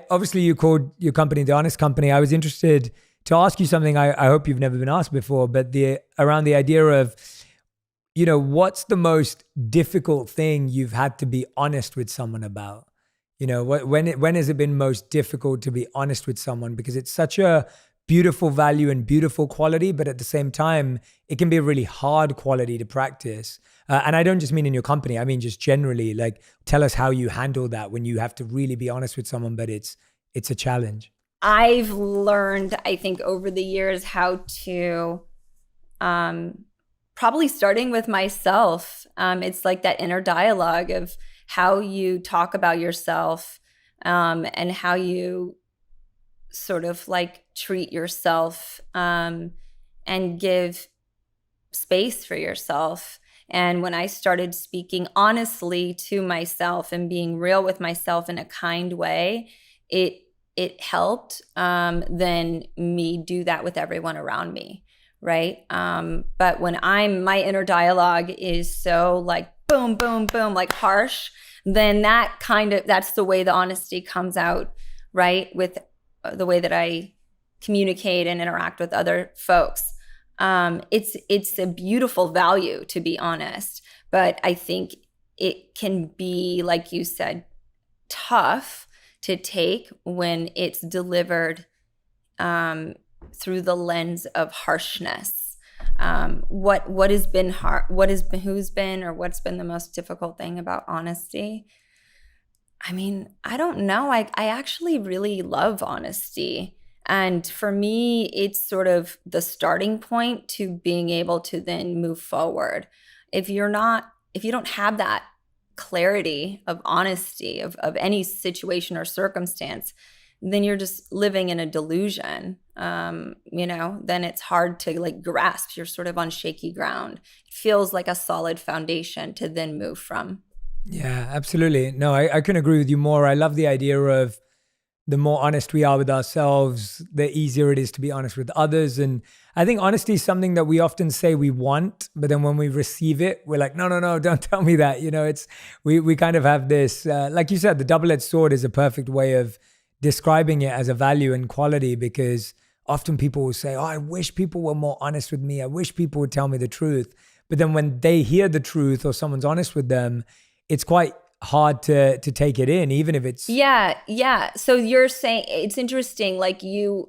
Obviously you called your company The Honest Company. I was interested to ask you something I hope you've never been asked before, but around the idea of, what's the most difficult thing you've had to be honest with someone about? When has it been most difficult to be honest with someone? Because it's such a beautiful value and beautiful quality, but at the same time, it can be a really hard quality to practice. And I don't just mean in your company, I mean just generally, like tell us how you handle that when you have to really be honest with someone, but it's a challenge. I've learned, I think, over the years how to, probably starting with myself. It's like that inner dialogue of how you talk about yourself, and how you sort of like treat yourself, and give space for yourself. And when I started speaking honestly to myself and being real with myself in a kind way, it helped then me do that with everyone around me, right? But when my inner dialogue is so like boom, boom, boom, like harsh, then that's the way the honesty comes out, right? With the way that I communicate and interact with other folks. It's a beautiful value, to be honest, but I think it can be, like you said, tough to take when it's delivered through the lens of harshness. What's been the most difficult thing about honesty? I mean, I don't know. I actually really love honesty. And for me, it's sort of the starting point to being able to then move forward. If you don't have that clarity of honesty of any situation or circumstance, then you're just living in a delusion. Then it's hard to like grasp. You're sort of on shaky ground. It feels like a solid foundation to then move from. Yeah, absolutely. No, I couldn't agree with you more. I love the idea of the more honest we are with ourselves, the easier it is to be honest with others. And I think honesty is something that we often say we want, but then when we receive it, we're like, no, don't tell me that. We kind of have this, like you said, the double-edged sword is a perfect way of describing it as a value and quality, because often people will say, oh, I wish people were more honest with me. I wish people would tell me the truth. But then when they hear the truth or someone's honest with them, it's quite hard to take it in, even if it's So you're saying, it's interesting, like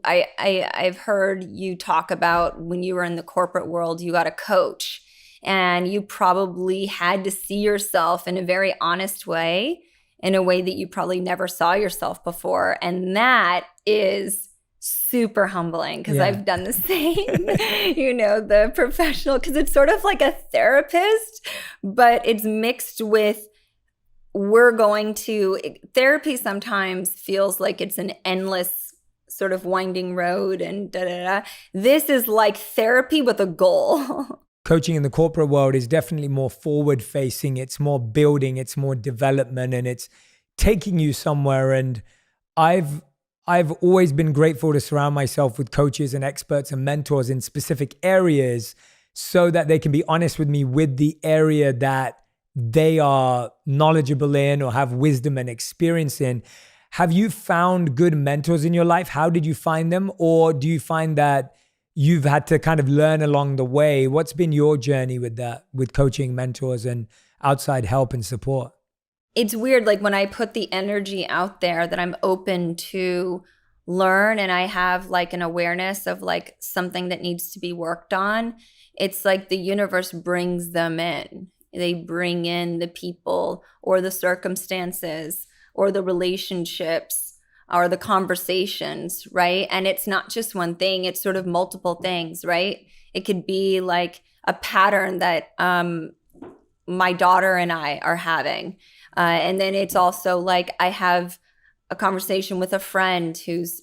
I've heard you talk about when you were in the corporate world, you got a coach and you probably had to see yourself in a very honest way, in a way that you probably never saw yourself before. And that is super humbling, because I've done the same, the professional, because it's sort of like a therapist, but it's mixed with therapy sometimes feels like it's an endless sort of winding road and da-da-da. This is like therapy with a goal. Coaching in the corporate world is definitely more forward facing. It's more building, it's more development, and it's taking you somewhere. And I've always been grateful to surround myself with coaches and experts and mentors in specific areas so that they can be honest with me with the area that they are knowledgeable in or have wisdom and experience in. Have you found good mentors in your life? How did you find them? Or do you find that you've had to kind of learn along the way? What's been your journey with that, with coaching, mentors, and outside help and support? It's weird, like when I put the energy out there that I'm open to learn and I have like an awareness of like something that needs to be worked on, it's like the universe brings them in. They bring in the people or the circumstances or the relationships or the conversations, right? And it's not just one thing, it's sort of multiple things, right? It could be like a pattern that my daughter and I are having. And then it's also like I have a conversation with a friend who's,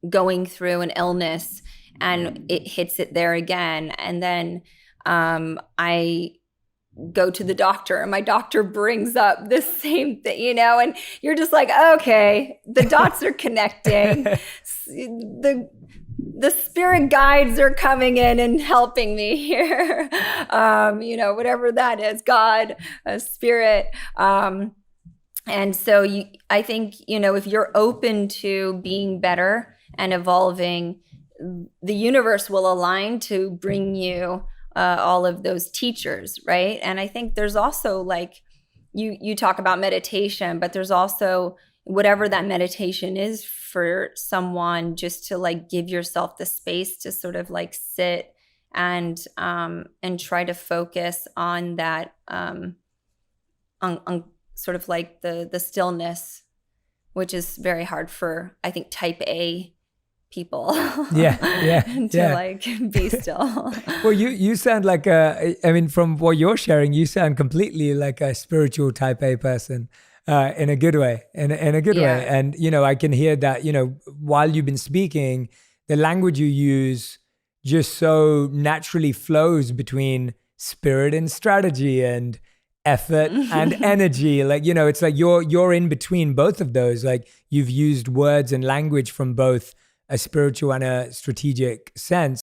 going through an illness and it hits it there again. And then I go to the doctor and my doctor brings up the same thing, and you're just like, okay, the dots are connecting. The spirit guides are coming in and helping me here. Whatever that is, God, spirit. And so I think, if you're open to being better and evolving, the universe will align to bring you all of those teachers, right? And I think there's also like, you talk about meditation, but there's also whatever that meditation is for someone, just to like give yourself the space to sort of like sit and try to focus on that, on sort of like the stillness, which is very hard for, I think, type A people. To like be still. Well, you sound like from what you're sharing, you sound completely like a spiritual type A person, in a good way, in a good way. And, I can hear that, while you've been speaking, the language you use just so naturally flows between spirit and strategy and effort and energy. Like, it's like you're in between both of those. Like, you've used words and language from both a spiritual and a strategic sense.